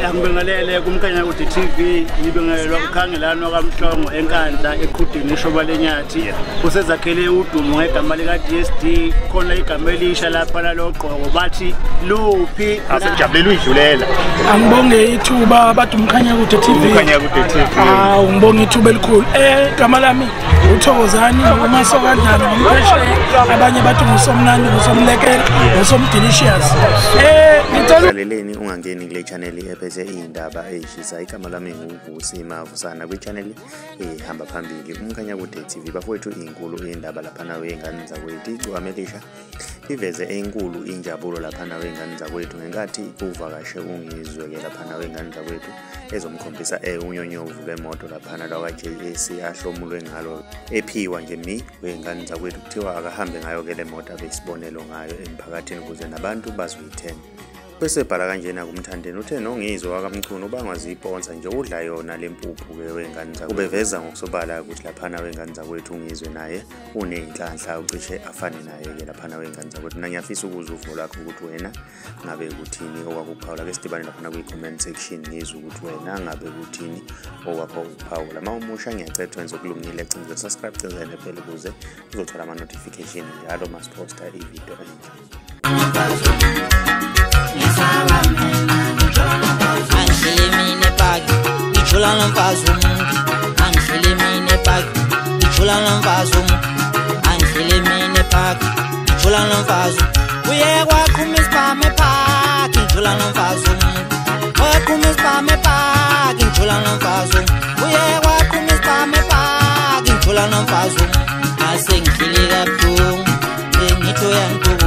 Angibingelele kumkhanya ukuthi TV ngibingelelwa ukhangelano kaMhlongo enkandla eqhudini ishoba lenyathi usezakhele udumo ngegama lika DSD khona igama elisha lapha naloqoko bathi luphi asejabulele uyidlulela angibonge ithuba bathi umkhanya ukuthi TV ngibonge ithuba elikhulu igama lami uThokozani ngomasokandlana ngomphesheya abanye bathi ngusomnandi ngusomlekela ngusomdelicious ngicela ungangeni kule channel ephethe indaba ezishisa igama lami nguVusi Mavusana kwi channel ehamba phambili umkhanya kude TV bafowethu inkulu indaba lapha nawe ingane zakwethu icwamelisha iveze enkulu injabulo lapha nawe ingane zakwethu ngenkathi uvakashe ungizwe ke lapha nawe ingane zakwethu ezomkhombisa unyonyovu lwemoto lapha nalwa JS ahlomulwe ngalo ephiwa nje wengane zakwethu kuthiwa akahambe ngayo ke le moto abesibonelo ngayo emphakathini ukuze nabantu bazoyithemba bese bhala kanjena kumthandeni uthe nongizwe wakamchunu ubangaziphonsa nje udla yona lempuphu ke wengane zakwethu ubeveza ngokusobala ukuthi lapha na wengane zakwethu ungizwe naye unenhlanhla ucishe afane naye ke lapha na wengane zakwethu ngiyafisa ukuzwa uvo lakho ukuthi wena ngabe ukuthini okwakuphawula ke sidibane lapha na kwi-comment section ngizwe ukuthi wena ngabe ukuthini okwakho ukuphawula uma umusha ngiyacela wenze okulungile cinza subscribe cenzene phela ukuze uzothola ama notification njalo masiposta i-video entsha. Angilimine pagi, ichula nomfazo mungi. Angilimine pagi, ichula nomfazo mungi. Angilimine pagi, ichula nomfazo. Uye kwakumis pame pagi, ichula nomfazo mungi. Kwakumis pame pagi, ichula nomfazo. Uye kwakumis pame pagi, ichula nomfazo. Asengilika bu, ngito yangu.